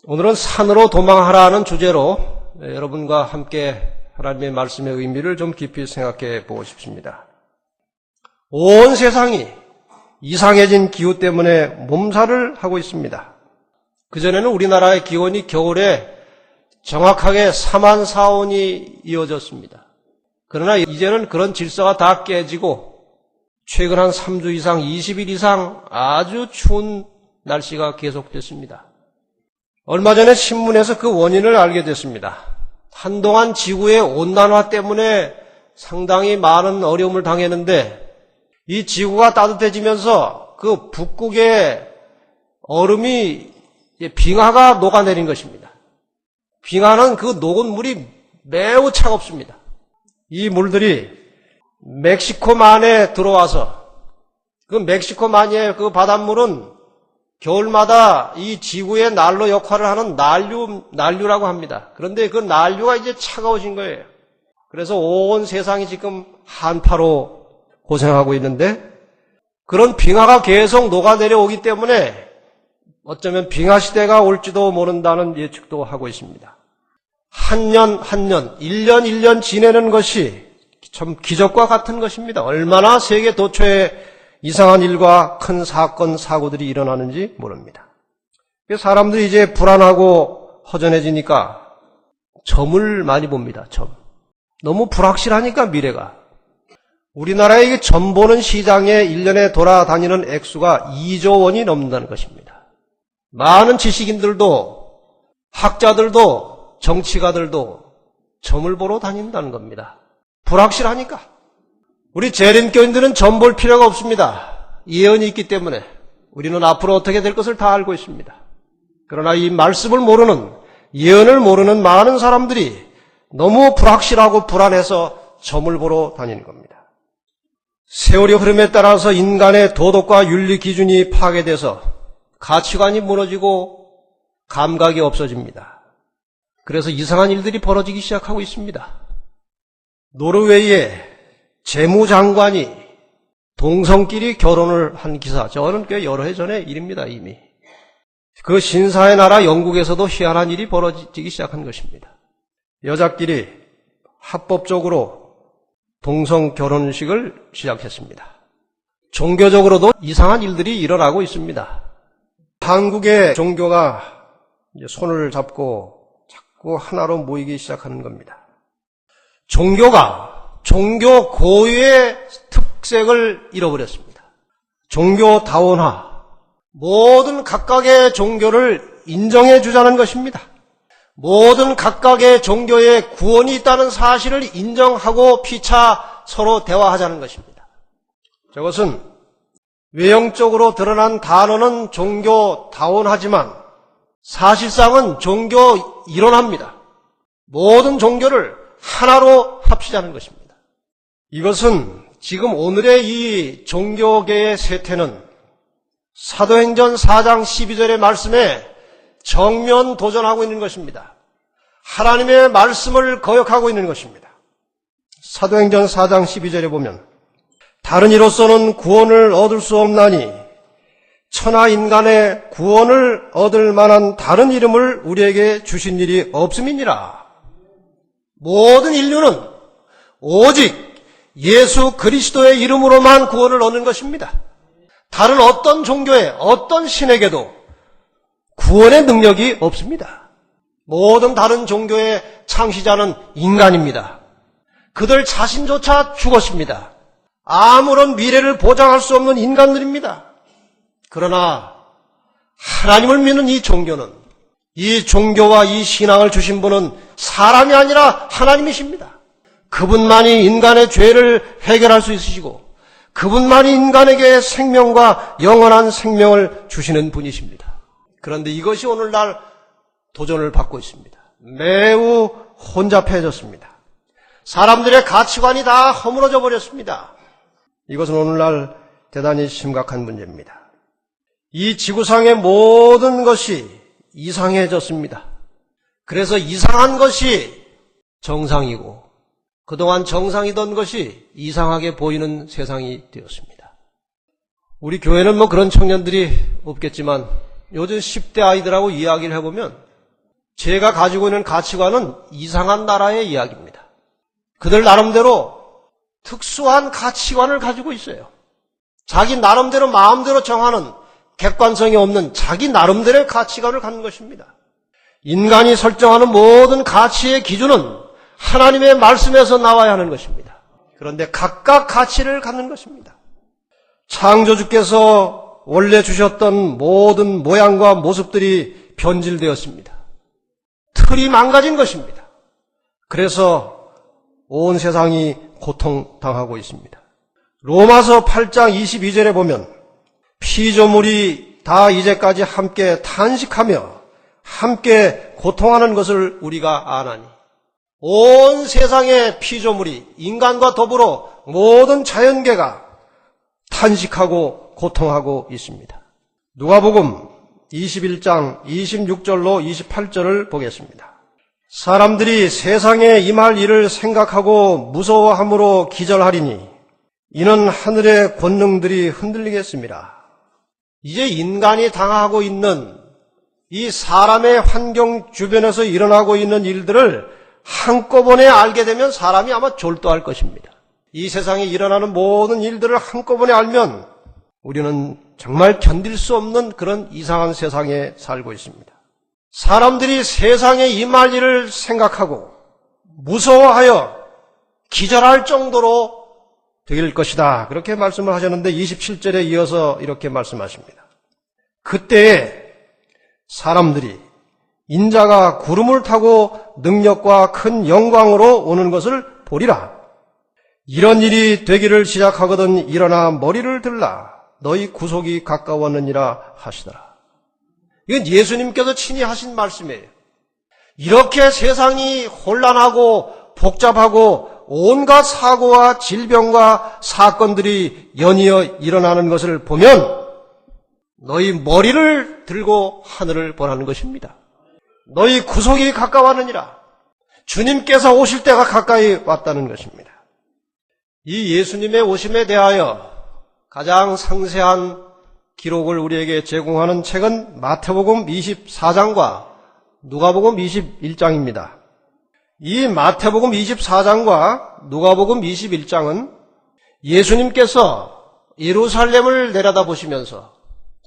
오늘은 산으로 도망하라는 주제로 여러분과 함께 하나님의 말씀의 의미를 좀 깊이 생각해 보고 싶습니다. 온 세상이 이상해진 기후 때문에 몸살을 하고 있습니다. 그전에는 우리나라의 기온이 겨울에 정확하게 3만 4온이 이어졌습니다. 그러나 이제는 그런 질서가 다 깨지고 최근 한 3주 이상, 20일 이상 아주 추운 날씨가 계속됐습니다. 얼마 전에 신문에서 그 원인을 알게 됐습니다. 한동안 지구의 온난화 때문에 상당히 많은 어려움을 당했는데 이 지구가 따뜻해지면서 그 북극의 얼음이 빙하가 녹아내린 것입니다. 빙하는 그 녹은 물이 매우 차갑습니다. 이 물들이 멕시코만에 들어와서 그 멕시코만의 그 바닷물은 겨울마다 이 지구의 난로 역할을 하는 난류라고 합니다. 그런데 그 난류가 이제 차가워진 거예요. 그래서 온 세상이 지금 한파로 고생하고 있는데 그런 빙하가 계속 녹아내려오기 때문에 어쩌면 빙하 시대가 올지도 모른다는 예측도 하고 있습니다. 한 년, 1년 지내는 것이 참 기적과 같은 것입니다. 얼마나 세계 도처에 이상한 일과 큰 사건, 사고들이 일어나는지 모릅니다. 사람들이 이제 불안하고 허전해지니까 점을 많이 봅니다. 점. 너무 불확실하니까 미래가. 우리나라의 점 보는 시장에 1년에 돌아다니는 액수가 2조 원이 넘는다는 것입니다. 많은 지식인들도 학자들도 정치가들도 점을 보러 다닌다는 겁니다. 불확실하니까. 우리 재림교인들은 점 볼 필요가 없습니다. 예언이 있기 때문에 우리는 앞으로 어떻게 될 것을 다 알고 있습니다. 그러나 이 말씀을 모르는, 예언을 모르는 많은 사람들이 너무 불확실하고 불안해서 점을 보러 다니는 겁니다. 세월의 흐름에 따라서 인간의 도덕과 윤리 기준이 파괴돼서 가치관이 무너지고 감각이 없어집니다. 그래서 이상한 일들이 벌어지기 시작하고 있습니다. 노르웨이의 재무장관이 동성끼리 결혼을 한 기사, 저는 꽤 여러 해 전의 일입니다, 이미. 그 신사의 나라 영국에서도 희한한 일이 벌어지기 시작한 것입니다. 여자끼리 합법적으로 동성 결혼식을 시작했습니다. 종교적으로도 이상한 일들이 일어나고 있습니다. 한국의 종교가 이제 손을 잡고 자꾸 하나로 모이기 시작하는 겁니다. 종교가 종교 고유의 특색을 잃어버렸습니다. 종교 다원화, 모든 각각의 종교를 인정해 주자는 것입니다. 모든 각각의 종교에 구원이 있다는 사실을 인정하고 피차 서로 대화하자는 것입니다. 저것은 외형적으로 드러난 단어는 종교 다원하지만 사실상은 종교 이론합니다. 모든 종교를 하나로 합치자는 것입니다. 이것은 지금 오늘의 이 종교계의 세태는 사도행전 4장 12절의 말씀에 정면 도전하고 있는 것입니다. 하나님의 말씀을 거역하고 있는 것입니다. 사도행전 4장 12절에 보면 다른 이로서는 구원을 얻을 수 없나니 천하 인간의 구원을 얻을 만한 다른 이름을 우리에게 주신 일이 없음이니라. 모든 인류는 오직 예수 그리스도의 이름으로만 구원을 얻는 것입니다. 다른 어떤 종교에 어떤 신에게도 구원의 능력이 없습니다. 모든 다른 종교의 창시자는 인간입니다. 그들 자신조차 죽었습니다. 아무런 미래를 보장할 수 없는 인간들입니다. 그러나 하나님을 믿는 이 종교는, 이 종교와 이 신앙을 주신 분은 사람이 아니라 하나님이십니다. 그분만이 인간의 죄를 해결할 수 있으시고 그분만이 인간에게 생명과 영원한 생명을 주시는 분이십니다. 그런데 이것이 오늘날 도전을 받고 있습니다. 매우 혼잡해졌습니다. 사람들의 가치관이 다 허물어져 버렸습니다. 이것은 오늘날 대단히 심각한 문제입니다. 이 지구상의 모든 것이 이상해졌습니다. 그래서 이상한 것이 정상이고 그동안 정상이던 것이 이상하게 보이는 세상이 되었습니다. 우리 교회는 그런 청년들이 없겠지만 요즘 10대 아이들하고 이야기를 해보면 제가 가지고 있는 가치관은 이상한 나라의 이야기입니다. 그들 나름대로 특수한 가치관을 가지고 있어요. 자기 나름대로 마음대로 정하는 객관성이 없는 자기 나름대로의 가치관을 갖는 것입니다. 인간이 설정하는 모든 가치의 기준은 하나님의 말씀에서 나와야 하는 것입니다. 그런데 각각 가치를 갖는 것입니다. 창조주께서 원래 주셨던 모든 모양과 모습들이 변질되었습니다. 틀이 망가진 것입니다. 그래서 온 세상이 고통당하고 있습니다. 로마서 8장 22절에 보면 피조물이 다 이제까지 함께 탄식하며 함께 고통하는 것을 우리가 아나니 온 세상의 피조물이 인간과 더불어 모든 자연계가 탄식하고 고통하고 있습니다. 누가복음 21장 26절로 28절을 보겠습니다. 사람들이 세상에 임할 일을 생각하고 무서워함으로 기절하리니 이는 하늘의 권능들이 흔들리겠습니다. 이제 인간이 당하고 있는 이 사람의 환경 주변에서 일어나고 있는 일들을 한꺼번에 알게 되면 사람이 아마 졸도할 것입니다. 이 세상에 일어나는 모든 일들을 한꺼번에 알면 우리는 정말 견딜 수 없는 그런 이상한 세상에 살고 있습니다. 사람들이 세상에 임할 일을 생각하고 무서워하여 기절할 정도로 될 것이다. 그렇게 말씀을 하셨는데 27절에 이어서 이렇게 말씀하십니다. 그때에 사람들이 인자가 구름을 타고 능력과 큰 영광으로 오는 것을 보리라. 이런 일이 되기를 시작하거든 일어나 머리를 들라. 너희 구속이 가까웠느니라 하시더라. 이건 예수님께서 친히 하신 말씀이에요. 이렇게 세상이 혼란하고 복잡하고 온갖 사고와 질병과 사건들이 연이어 일어나는 것을 보면 너희 머리를 들고 하늘을 보라는 것입니다. 너희 구속이 가까웠느니라. 주님께서 오실 때가 가까이 왔다는 것입니다. 이 예수님의 오심에 대하여 가장 상세한 기록을 우리에게 제공하는 책은 마태복음 24장과 누가복음 21장입니다. 이 마태복음 24장과 누가복음 21장은 예수님께서 예루살렘을 내려다보시면서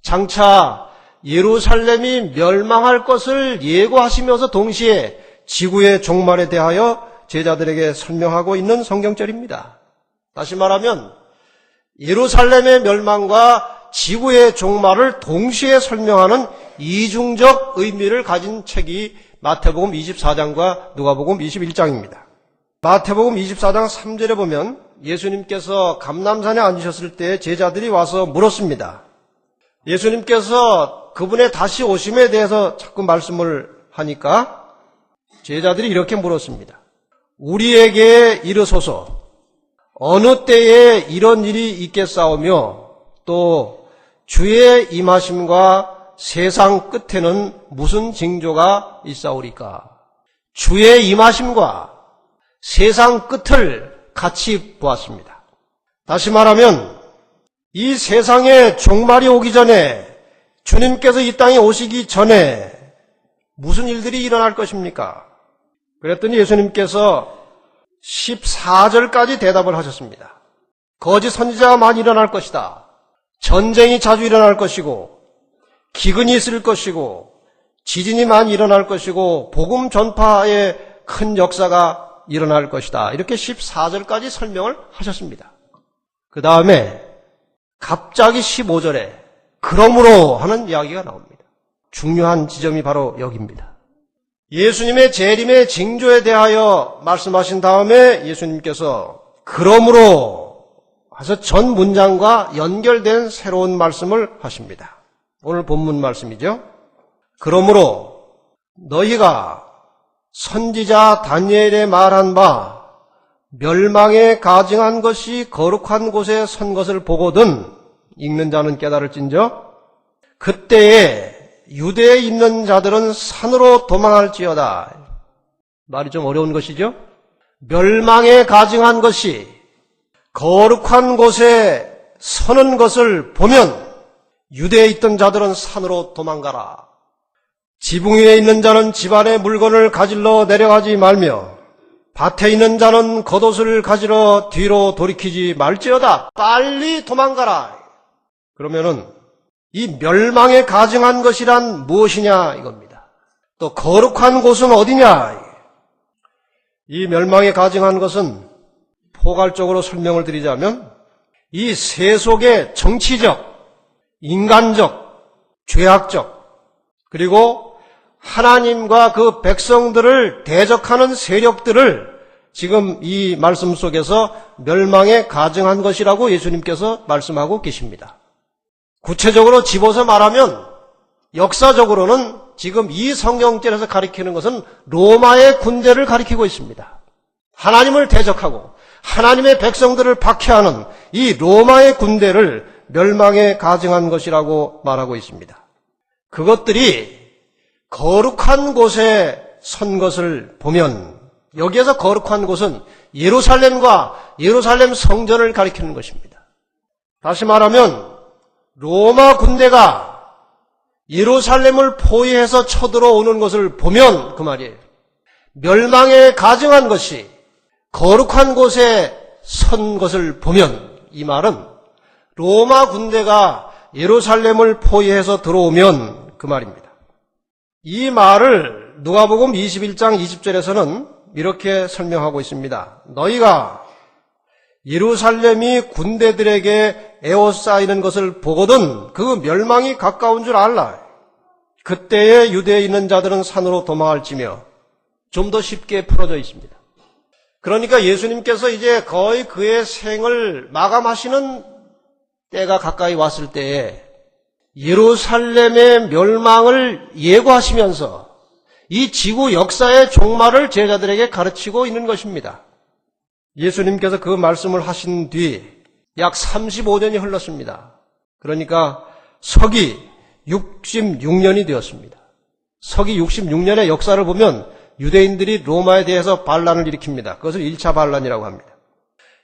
장차 예루살렘이 멸망할 것을 예고하시면서 동시에 지구의 종말에 대하여 제자들에게 설명하고 있는 성경절입니다. 다시 말하면 예루살렘의 멸망과 지구의 종말을 동시에 설명하는 이중적 의미를 가진 책이 마태복음 24장과 누가복음 21장입니다. 마태복음 24장 3절에 보면 예수님께서 감람산에 앉으셨을 때 제자들이 와서 물었습니다. 예수님께서 그분의 다시 오심에 대해서 자꾸 말씀을 하니까 제자들이 이렇게 물었습니다. 우리에게 이르소서 어느 때에 이런 일이 있겠사오며 또 주의 임하심과 세상 끝에는 무슨 징조가 있사오리까? 주의 임하심과 세상 끝을 같이 보았습니다. 다시 말하면 이 세상에 종말이 오기 전에 주님께서 이 땅에 오시기 전에 무슨 일들이 일어날 것입니까? 그랬더니 예수님께서 14절까지 대답을 하셨습니다. 거짓 선지자가 많이 일어날 것이다. 전쟁이 자주 일어날 것이고 기근이 있을 것이고 지진이 많이 일어날 것이고 복음 전파의 큰 역사가 일어날 것이다. 이렇게 14절까지 설명을 하셨습니다. 그 다음에 갑자기 15절에 그러므로 하는 이야기가 나옵니다. 중요한 지점이 바로 여기입니다. 예수님의 재림의 징조에 대하여 말씀하신 다음에 예수님께서 그러므로 해서 전 문장과 연결된 새로운 말씀을 하십니다. 오늘 본문 말씀이죠. 그러므로 너희가 선지자 다니엘의 말한 바 멸망에 가증한 것이 거룩한 곳에 선 것을 보거든 읽는 자는 깨달을진저 그때에 유대에 있는 자들은 산으로 도망할지어다. 말이 좀 어려운 것이죠. 멸망에 가증한 것이 거룩한 곳에 서는 것을 보면 유대에 있던 자들은 산으로 도망가라. 지붕 위에 있는 자는 집안의 물건을 가질러 내려가지 말며 밭에 있는 자는 겉옷을 가지러 뒤로 돌이키지 말지어다. 빨리 도망가라. 그러면은 이 멸망에 가증한 것이란 무엇이냐 이겁니다. 또 거룩한 곳은 어디냐? 이 멸망에 가증한 것은 포괄적으로 설명을 드리자면 이 세속의 정치적, 인간적, 죄악적, 그리고 하나님과 그 백성들을 대적하는 세력들을 지금 이 말씀 속에서 멸망에 가증한 것이라고 예수님께서 말씀하고 계십니다. 구체적으로 집어서 말하면 역사적으로는 지금 이 성경절에서 가리키는 것은 로마의 군대를 가리키고 있습니다. 하나님을 대적하고 하나님의 백성들을 박해하는 이 로마의 군대를 멸망에 가증한 것이라고 말하고 있습니다. 그것들이 거룩한 곳에 선 것을 보면 여기에서 거룩한 곳은 예루살렘과 예루살렘 성전을 가리키는 것입니다. 다시 말하면 로마 군대가 예루살렘을 포위해서 쳐들어오는 것을 보면 그 말이에요. 멸망에 가증한 것이 거룩한 곳에 선 것을 보면 이 말은 로마 군대가 예루살렘을 포위해서 들어오면 그 말입니다. 이 말을 누가복음 21장 20절에서는 이렇게 설명하고 있습니다. 너희가 예루살렘이 군대들에게 에워싸이는 것을 보거든 그 멸망이 가까운 줄 알라. 그때에 유대에 있는 자들은 산으로 도망할지며 좀 더 쉽게 풀어져 있습니다. 그러니까 예수님께서 이제 거의 그의 생을 마감하시는 때가 가까이 왔을 때에 예루살렘의 멸망을 예고하시면서 이 지구 역사의 종말을 제자들에게 가르치고 있는 것입니다. 예수님께서 그 말씀을 하신 뒤 약 35년이 흘렀습니다. 그러니까 서기 66년이 되었습니다. 서기 66년의 역사를 보면 유대인들이 로마에 대해서 반란을 일으킵니다. 그것을 1차 반란이라고 합니다.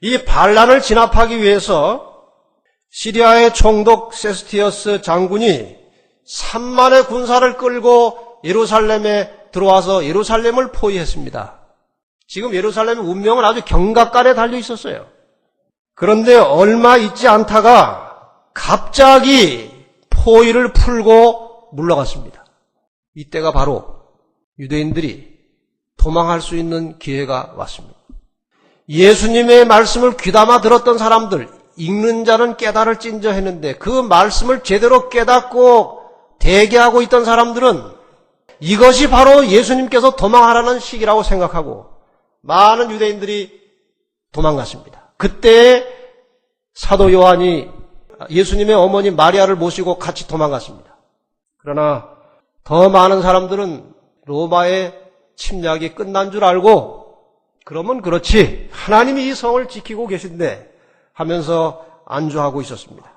이 반란을 진압하기 위해서 시리아의 총독 세스티어스 장군이 3만의 군사를 끌고 예루살렘에 들어와서 예루살렘을 포위했습니다. 지금 예루살렘의 운명은 아주 경각간에 달려 있었어요. 그런데 얼마 있지 않다가 갑자기 포위를 풀고 물러갔습니다. 이때가 바로 유대인들이 도망할 수 있는 기회가 왔습니다. 예수님의 말씀을 귀담아 들었던 사람들, 읽는 자는 깨달을진저 했는데 그 말씀을 제대로 깨닫고 대기하고 있던 사람들은 이것이 바로 예수님께서 도망하라는 시기라고 생각하고 많은 유대인들이 도망갔습니다. 그때 사도 요한이 예수님의 어머니 마리아를 모시고 같이 도망갔습니다. 그러나 더 많은 사람들은 로마의 침략이 끝난 줄 알고 그러면 그렇지 하나님이 이 성을 지키고 계신데 하면서 안주하고 있었습니다.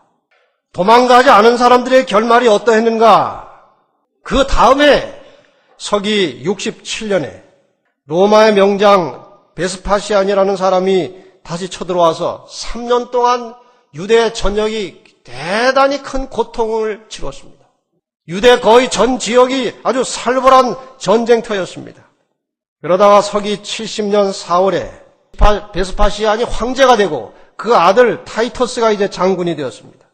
도망가지 않은 사람들의 결말이 어떠했는가? 그 다음에 서기 67년에 로마의 명장 베스파시안이라는 사람이 다시 쳐들어와서 3년 동안 유대 전역이 대단히 큰 고통을 치렀습니다. 유대 거의 전 지역이 아주 살벌한 전쟁터였습니다. 그러다가 서기 70년 4월에 베스파시안이 황제가 되고 그 아들 타이터스가 이제 장군이 되었습니다.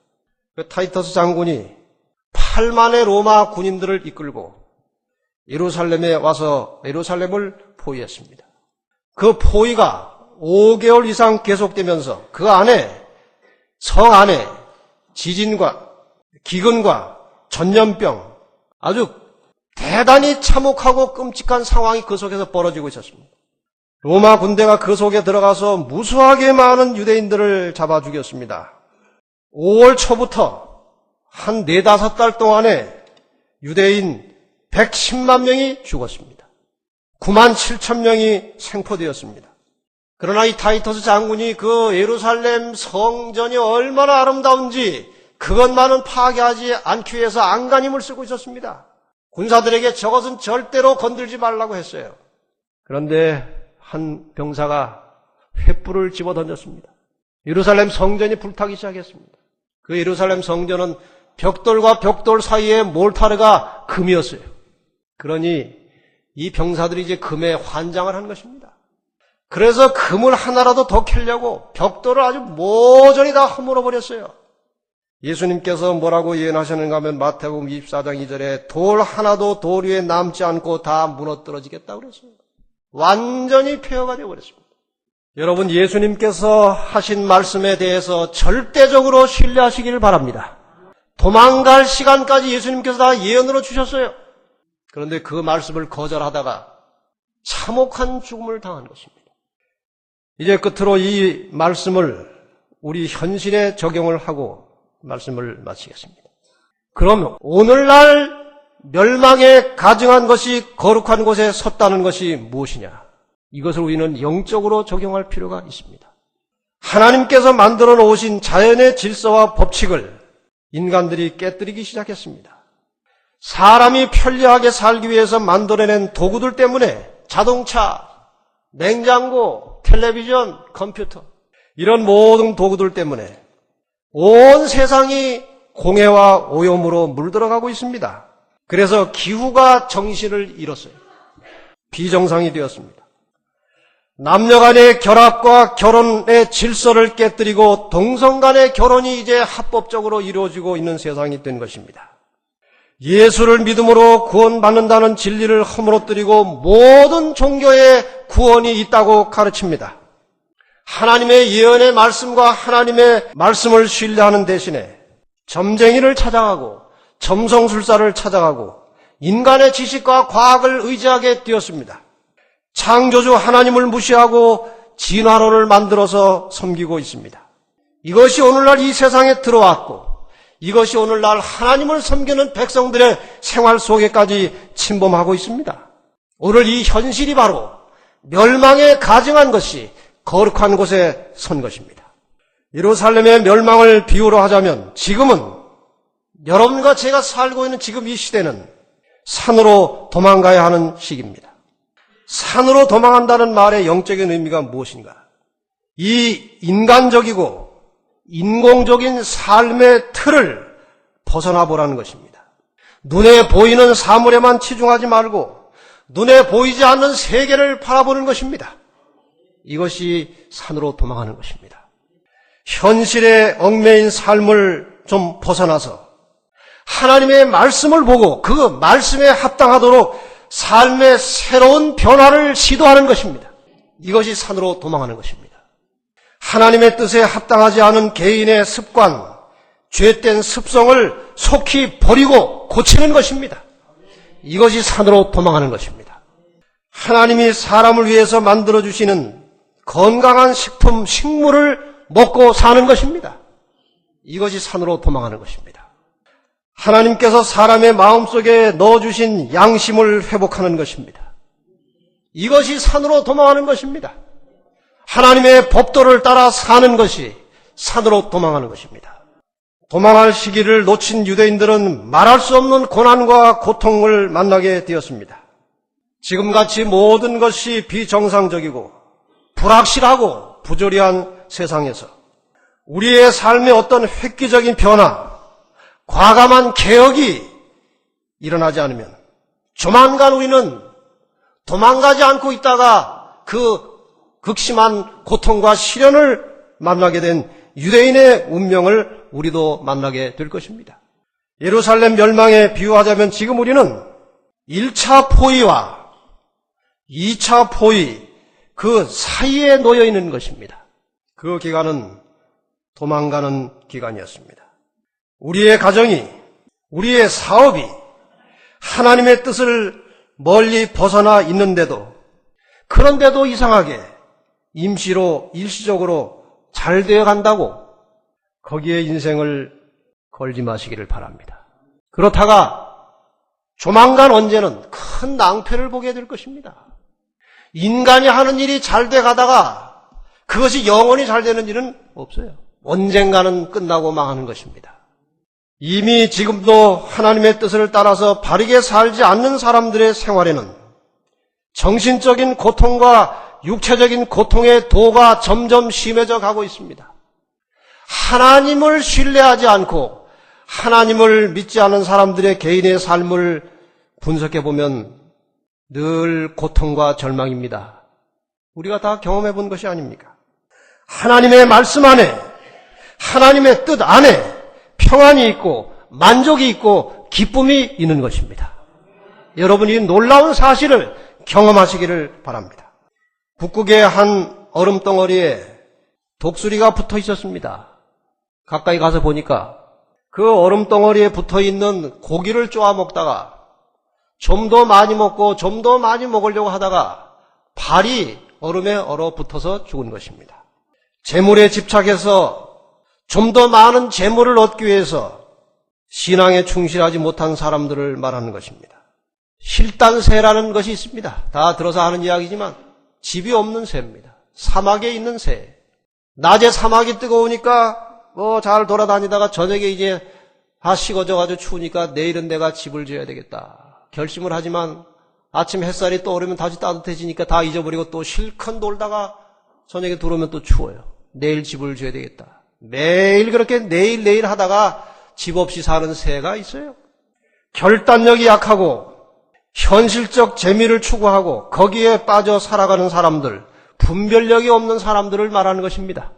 그 타이터스 장군이 8만의 로마 군인들을 이끌고 예루살렘에 와서 예루살렘을 포위했습니다. 그 포위가 5개월 이상 계속되면서 그 안에 성 안에 지진과 기근과 전염병 아주 대단히 참혹하고 끔찍한 상황이 그 속에서 벌어지고 있었습니다. 로마 군대가 그 속에 들어가서 무수하게 많은 유대인들을 잡아 죽였습니다. 5월 초부터 한 4-5달 동안에 유대인 110만 명이 죽었습니다. 9만 7천 명이 생포되었습니다. 그러나 이 타이터스 장군이 그 예루살렘 성전이 얼마나 아름다운지 그것만은 파괴하지 않기 위해서 안간힘을 쓰고 있었습니다. 군사들에게 저것은 절대로 건들지 말라고 했어요. 그런데 한 병사가 횃불을 집어던졌습니다. 예루살렘 성전이 불타기 시작했습니다. 그 예루살렘 성전은 벽돌과 벽돌 사이에 몰타르가 금이었어요. 그러니 이 병사들이 이제 금에 환장을 한 것입니다. 그래서 금을 하나라도 더 캐려고 벽돌을 아주 모조리 다 허물어 버렸어요. 예수님께서 뭐라고 예언하셨는가 하면 마태복음 24장 2절에 돌 하나도 돌 위에 남지 않고 다 무너뜨려지겠다고 그랬어요. 완전히 폐허가 되어버렸습니다. 여러분, 예수님께서 하신 말씀에 대해서 절대적으로 신뢰하시기를 바랍니다. 도망갈 시간까지 예수님께서 다 예언으로 주셨어요. 그런데 그 말씀을 거절하다가 참혹한 죽음을 당한 것입니다. 이제 끝으로 이 말씀을 우리 현실에 적용을 하고 말씀을 마치겠습니다. 그럼 오늘날 멸망에 가증한 것이 거룩한 곳에 섰다는 것이 무엇이냐? 이것을 우리는 영적으로 적용할 필요가 있습니다. 하나님께서 만들어 놓으신 자연의 질서와 법칙을 인간들이 깨뜨리기 시작했습니다. 사람이 편리하게 살기 위해서 만들어낸 도구들 때문에 자동차, 냉장고, 텔레비전, 컴퓨터 이런 모든 도구들 때문에 온 세상이 공해와 오염으로 물들어가고 있습니다. 그래서 기후가 정신을 잃었어요. 비정상이 되었습니다. 남녀 간의 결합과 결혼의 질서를 깨뜨리고 동성 간의 결혼이 이제 합법적으로 이루어지고 있는 세상이 된 것입니다. 예수를 믿음으로 구원받는다는 진리를 허물어뜨리고 모든 종교에 구원이 있다고 가르칩니다. 하나님의 예언의 말씀과 하나님의 말씀을 신뢰하는 대신에 점쟁이를 찾아가고 점성술사를 찾아가고 인간의 지식과 과학을 의지하게 되었습니다. 창조주 하나님을 무시하고 진화론을 만들어서 섬기고 있습니다. 이것이 오늘날 이 세상에 들어왔고 이것이 오늘날 하나님을 섬기는 백성들의 생활 속에까지 침범하고 있습니다. 오늘 이 현실이 바로 멸망에 가증한 것이 거룩한 곳에 선 것입니다. 예루살렘의 멸망을 비유로 하자면 지금은 여러분과 제가 살고 있는 지금 이 시대는 산으로 도망가야 하는 시기입니다. 산으로 도망한다는 말의 영적인 의미가 무엇인가? 이 인간적이고 인공적인 삶의 틀을 벗어나 보라는 것입니다. 눈에 보이는 사물에만 치중하지 말고 눈에 보이지 않는 세계를 바라보는 것입니다. 이것이 산으로 도망하는 것입니다. 현실에 얽매인 삶을 좀 벗어나서 하나님의 말씀을 보고 그 말씀에 합당하도록 삶의 새로운 변화를 시도하는 것입니다. 이것이 산으로 도망하는 것입니다. 하나님의 뜻에 합당하지 않은 개인의 습관, 죄된 습성을 속히 버리고 고치는 것입니다. 이것이 산으로 도망하는 것입니다. 하나님이 사람을 위해서 만들어주시는 건강한 식품, 식물을 먹고 사는 것입니다. 이것이 산으로 도망하는 것입니다. 하나님께서 사람의 마음속에 넣어주신 양심을 회복하는 것입니다. 이것이 산으로 도망하는 것입니다. 하나님의 법도를 따라 사는 것이 산으로 도망하는 것입니다. 도망할 시기를 놓친 유대인들은 말할 수 없는 고난과 고통을 만나게 되었습니다. 지금같이 모든 것이 비정상적이고 불확실하고 부조리한 세상에서 우리의 삶에 어떤 획기적인 변화, 과감한 개혁이 일어나지 않으면 조만간 우리는 도망가지 않고 있다가 그 극심한 고통과 시련을 만나게 된 유대인의 운명을 우리도 만나게 될 것입니다. 예루살렘 멸망에 비유하자면 지금 우리는 1차 포위와 2차 포위 그 사이에 놓여 있는 것입니다. 그 기간은 도망가는 기간이었습니다. 우리의 가정이, 우리의 사업이 하나님의 뜻을 멀리 벗어나 있는데도 그런데도 이상하게 임시로 일시적으로 잘 되어 간다고 거기에 인생을 걸지 마시기를 바랍니다. 그렇다가 조만간 언제는 큰 낭패를 보게 될 것입니다. 인간이 하는 일이 잘 돼 가다가 그것이 영원히 잘 되는 일은 없어요. 언젠가는 끝나고 망하는 것입니다. 이미 지금도 하나님의 뜻을 따라서 바르게 살지 않는 사람들의 생활에는 정신적인 고통과 육체적인 고통의 도가 점점 심해져 가고 있습니다. 하나님을 신뢰하지 않고 하나님을 믿지 않은 사람들의 개인의 삶을 분석해보면 늘 고통과 절망입니다. 우리가 다 경험해 본 것이 아닙니까? 하나님의 말씀 안에, 하나님의 뜻 안에 평안이 있고 만족이 있고 기쁨이 있는 것입니다. 여러분이 놀라운 사실을 경험하시기를 바랍니다. 북극의 한 얼음덩어리에 독수리가 붙어 있었습니다. 가까이 가서 보니까 그 얼음덩어리에 붙어 있는 고기를 쪼아 먹다가 좀 더 많이 먹고 좀 더 많이 먹으려고 하다가 발이 얼음에 얼어붙어서 죽은 것입니다. 재물에 집착해서 좀 더 많은 재물을 얻기 위해서 신앙에 충실하지 못한 사람들을 말하는 것입니다. 실단새라는 것이 있습니다. 다 들어서 하는 이야기지만 집이 없는 새입니다. 사막에 있는 새. 낮에 사막이 뜨거우니까 잘 돌아다니다가 저녁에 이제 다 식어져가지고 추우니까 내일은 내가 집을 지어야 되겠다. 결심을 하지만 아침 햇살이 떠오르면 다시 따뜻해지니까 다 잊어버리고 또 실컷 놀다가 저녁에 들어오면 또 추워요. 내일 집을 지어야 되겠다. 매일 그렇게 내일 하다가 집 없이 사는 새가 있어요. 결단력이 약하고 현실적 재미를 추구하고 거기에 빠져 살아가는 사람들, 분별력이 없는 사람들을 말하는 것입니다.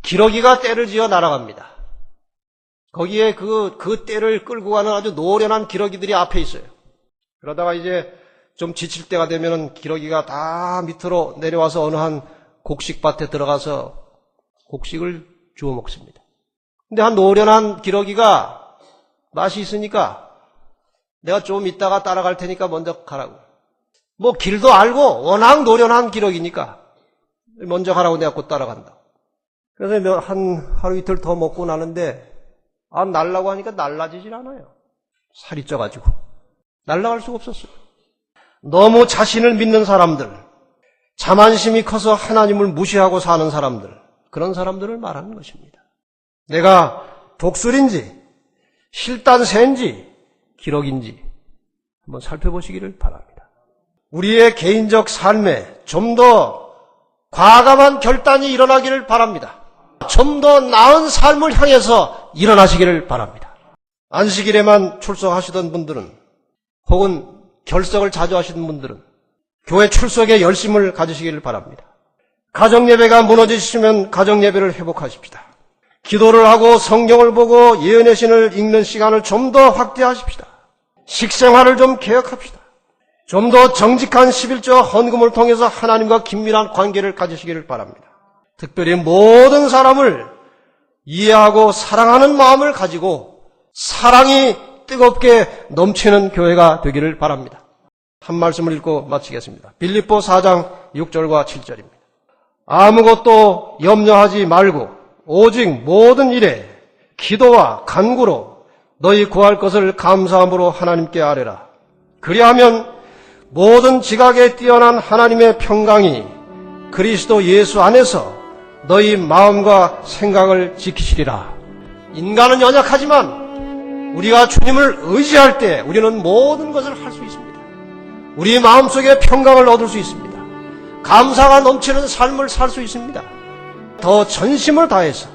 기러기가 떼를 지어 날아갑니다. 거기에 그 떼를 끌고 가는 아주 노련한 기러기들이 앞에 있어요. 그러다가 이제 좀 지칠 때가 되면 기러기가 다 밑으로 내려와서 어느 한 곡식밭에 들어가서 곡식을 주워 먹습니다. 근데 한 노련한 기러기가 맛이 있으니까 내가 좀 이따가 따라갈 테니까 먼저 가라고. 길도 알고 워낙 노련한 기러기니까 먼저 가라고 내가 곧 따라간다. 그래서 하루 이틀 더 먹고 나는데 날라고 하니까 날라지질 않아요. 살이 쪄가지고. 날라갈 수가 없었어요. 너무 자신을 믿는 사람들, 자만심이 커서 하나님을 무시하고 사는 사람들, 그런 사람들을 말하는 것입니다. 내가 독수리인지 실단새인지 기러기인지 한번 살펴보시기를 바랍니다. 우리의 개인적 삶에 좀 더 과감한 결단이 일어나기를 바랍니다. 좀 더 나은 삶을 향해서 일어나시기를 바랍니다. 안식일에만 출석하시던 분들은 혹은 결석을 자주 하시는 분들은 교회 출석에 열심을 가지시기를 바랍니다. 가정예배가 무너지시면 가정예배를 회복하십시다. 기도를 하고 성경을 보고 예언의 신을 읽는 시간을 좀 더 확대하십시다. 식생활을 좀 개혁합시다. 좀 더 정직한 11조 헌금을 통해서 하나님과 긴밀한 관계를 가지시기를 바랍니다. 특별히 모든 사람을 이해하고 사랑하는 마음을 가지고 사랑이 뜨겁게 넘치는 교회가 되기를 바랍니다. 한 말씀을 읽고 마치겠습니다. 빌립보 4장 6절과 7절입니다. 아무것도 염려하지 말고 오직 모든 일에 기도와 간구로 너희 구할 것을 감사함으로 하나님께 아뢰라. 그리하면 모든 지각에 뛰어난 하나님의 평강이 그리스도 예수 안에서 너희 마음과 생각을 지키시리라. 인간은 연약하지만 우리가 주님을 의지할 때 우리는 모든 것을 할 수 있습니다. 우리 마음속에 평강을 얻을 수 있습니다. 감사가 넘치는 삶을 살 수 있습니다. 더 전심을 다해서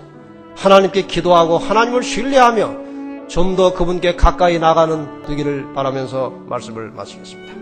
하나님께 기도하고 하나님을 신뢰하며 좀 더 그분께 가까이 나가는 되기를 바라면서 말씀을 마치겠습니다.